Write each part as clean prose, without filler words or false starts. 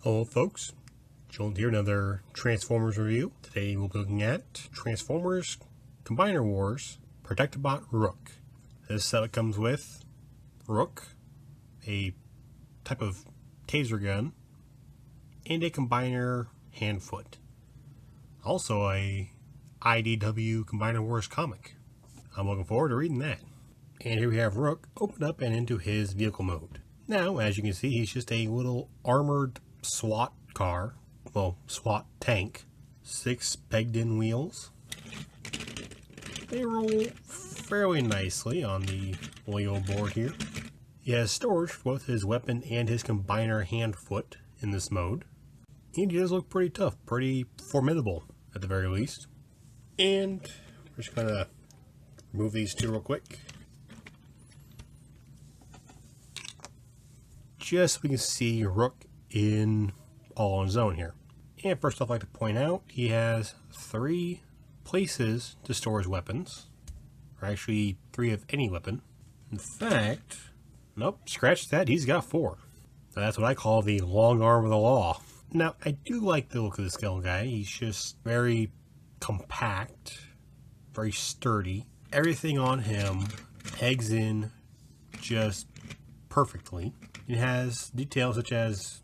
Hello folks, Joel here, another Transformers review. Today we'll be looking at Transformers Combiner Wars Protectobot Rook. This set comes with Rook, a type of taser gun, and a combiner hand-foot. Also a IDW Combiner Wars comic. I'm looking forward to reading that. And here we have Rook opened up and into his vehicle mode. Now, as you can see, he's just a little armored SWAT car, well, SWAT tank, 6 pegged in wheels. They roll fairly nicely on the Lego board here. He has storage for both his weapon and his combiner hand-foot in this mode. And he does look pretty tough, pretty formidable at the very least. And we're just gonna remove these two real quick. Just so we can see Rook in all on his own here. And first off, I'd like to point out he has 3 places to store his weapons, or actually 3 of any weapon. In fact, nope, scratch that, he's got 4. Now, that's what I call the long arm of the law. Now, I do like the look of this skeleton guy. He's just very compact, very sturdy. Everything on him pegs in just perfectly. It has details such as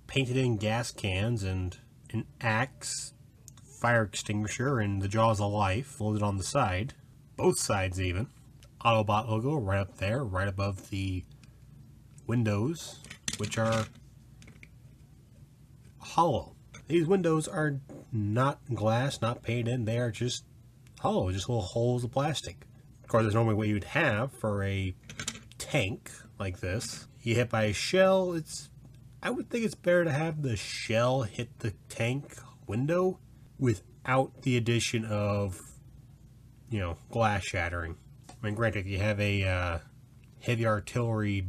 painted in gas cans and an axe, fire extinguisher, and the jaws of life loaded on the side. Both sides even. Autobot logo right up there, right above the windows, which are hollow. These windows are not glass, not painted in. They are just hollow, just little holes of plastic. Of course, that's normally what you'd have for a tank like this. You hit by a shell, I would think it's better to have the shell hit the tank window without the addition of, glass shattering. I mean, granted, if you have a heavy artillery,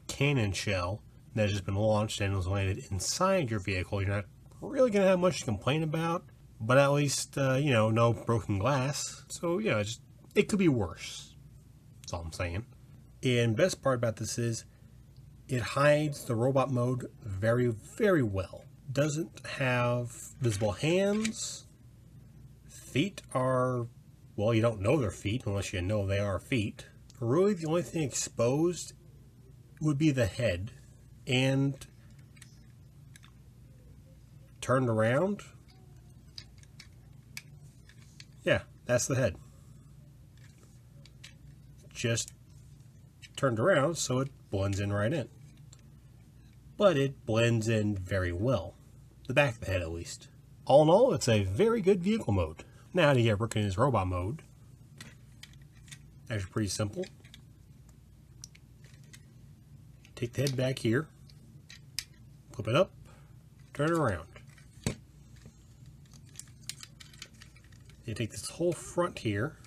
cannon shell that has just been launched and was landed inside your vehicle, you're not really going to have much to complain about, but at least, no broken glass. So, it could be worse. That's all I'm saying. And best part about this is it hides the robot mode very, very well. Doesn't have visible hands. Feet are, well, you don't know they're feet unless you know they are feet. Really, the only thing exposed would be the head. And turned around, yeah, that's the head. Just turned around so it blends in right in. But it blends in very well. The back of the head, at least. All in all, it's a very good vehicle mode. Now to get Rook in his robot mode, actually pretty simple. Take the head back here, flip it up, turn it around. You take this whole front here,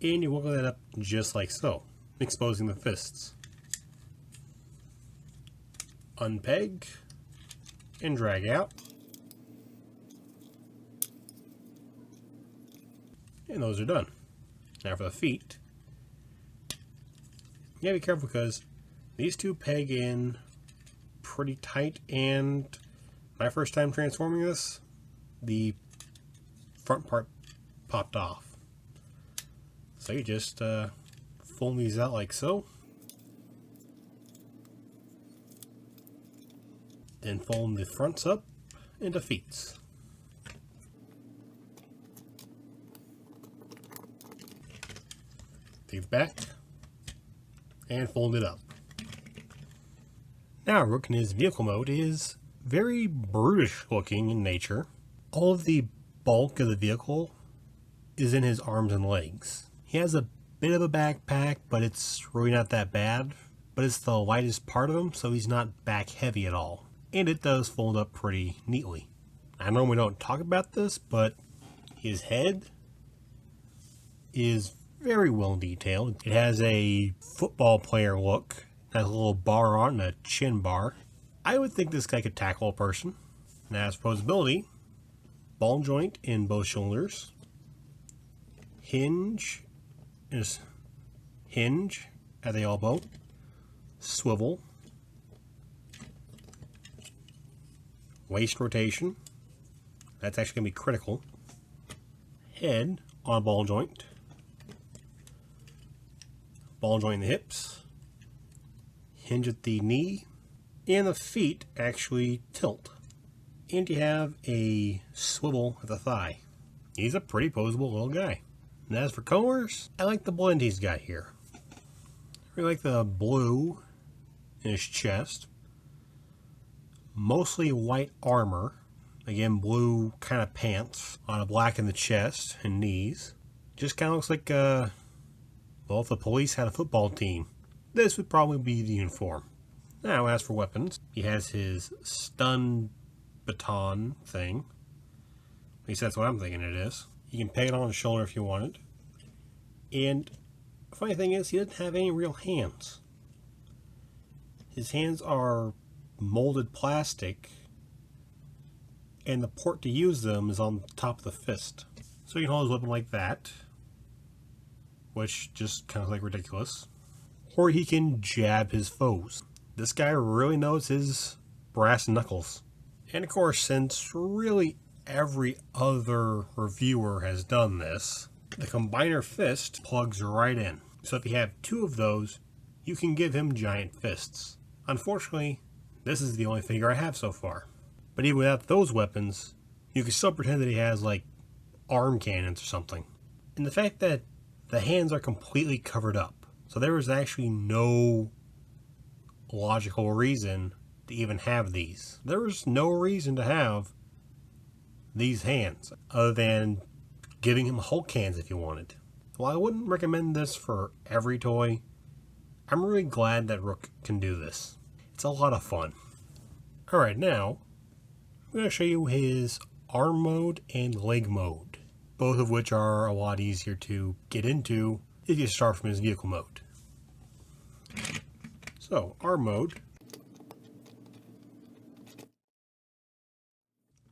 and you wiggle that up just like so, exposing the fists. Unpeg and drag out. And those are done. Now for the feet. You gotta be careful because these two peg in pretty tight, and my first time transforming this, the front part popped off. So you just fold these out like so. Then fold the fronts up into feet. Take it back and fold it up. Now Rook in his vehicle mode is very brutish looking in nature. All of the bulk of the vehicle is in his arms and legs. He has a bit of a backpack, but it's really not that bad. But it's the lightest part of him, so he's not back heavy at all. And it does fold up pretty neatly. I normally don't talk about this, but his head is very well detailed. It has a football player look. It has a little bar on, a chin bar. I would think this guy could tackle a person. Now, as posability, ball joint in both shoulders, hinge at the elbow, swivel, waist rotation. That's actually going to be critical. Head on a ball joint. Ball joint in the hips. Hinge at the knee. And the feet actually tilt. And you have a swivel at the thigh. He's a pretty posable little guy. And as for colors, I like the blend he's got here. I really like the blue in his chest. Mostly white armor. Again, blue kind of pants on a black in the chest and knees. Just kind of looks like, well, if the police had a football team, this would probably be the uniform. Now, as for weapons, he has his stun baton thing. At least that's what I'm thinking it is. You can peg it on his shoulder if you wanted. And the funny thing is, he doesn't have any real hands. His hands are molded plastic, and the port to use them is on the top of the fist. So you can hold his weapon like that, which just kind of like ridiculous. Or he can jab his foes. This guy really knows his brass knuckles. And of course, since really every other reviewer has done this, the combiner fist plugs right in. So if you have two of those, you can give him giant fists. Unfortunately, this is the only figure I have so far. But even without those weapons, you can still pretend that he has like arm cannons or something. And the fact that the hands are completely covered up, so there is actually no logical reason to even have these. There is no reason to have these hands other than giving him Hulk hands if you wanted. While I wouldn't recommend this for every toy, I'm really glad that Rook can do this. It's a lot of fun. Alright, now I'm going to show you his arm mode and leg mode, both of which are a lot easier to get into if you start from his vehicle mode. So, arm mode.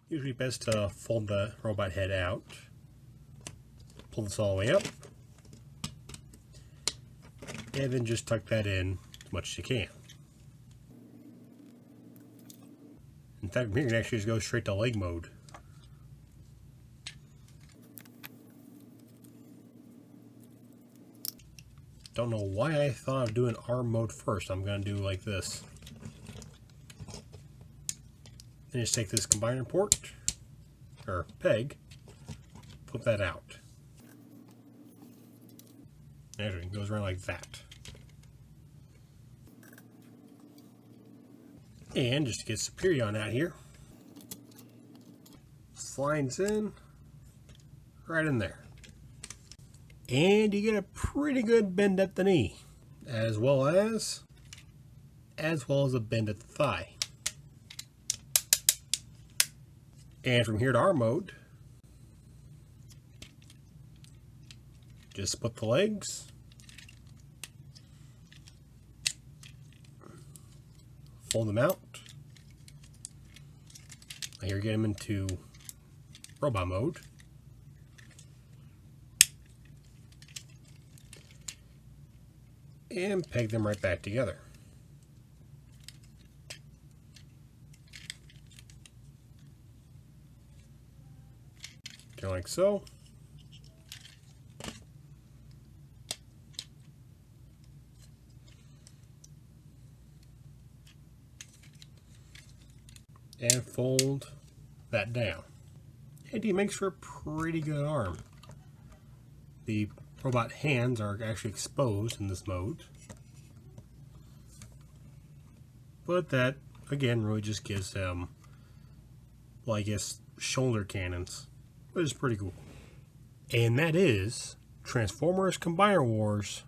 Usually best to fold the robot head out. Pull this all the way up. And then just tuck that in as much as you can. In fact, from here you can actually just go straight to leg mode. Don't know why I thought of doing arm mode first. I'm going to do like this. Then just take this combiner port, or peg, put that out. There it goes around like that. And just to get Superion out here, slides in, right in there. And you get a pretty good bend at the knee, as well as a bend at the thigh. And from here to arm mode, just split the legs, fold them out. Here get them into robot mode. And peg them right back together. Like so. And fold that down. And he makes for a pretty good arm. The robot hands are actually exposed in this mode. But that, again, really just gives them, well, I guess, shoulder cannons. Which is pretty cool. And that is Transformers Combiner Wars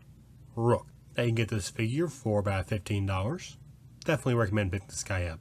Rook. Now you can get this figure for about $15. Definitely recommend picking this guy up.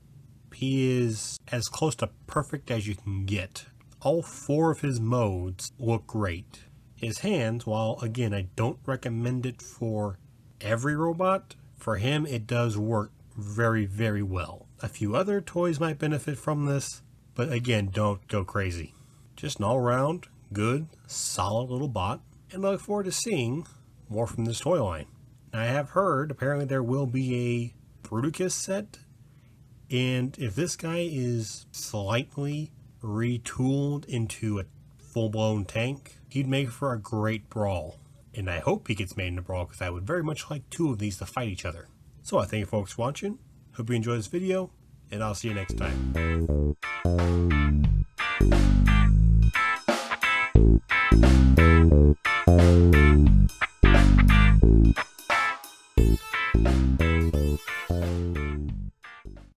He is as close to perfect as you can get. All four of his modes look great. His hands, while again I don't recommend it for every robot, for him it does work very, very well. A few other toys might benefit from this, but again, don't go crazy. Just an all-around, good, solid little bot, and I look forward to seeing more from this toy line. Now, I have heard, apparently there will be a Bruticus set. And if this guy is slightly retooled into a full-blown tank, he'd make for a great brawl. And I hope he gets made in a brawl, because I would very much like 2 of these to fight each other. So I thank you folks for watching. Hope you enjoyed this video, and I'll see you next time.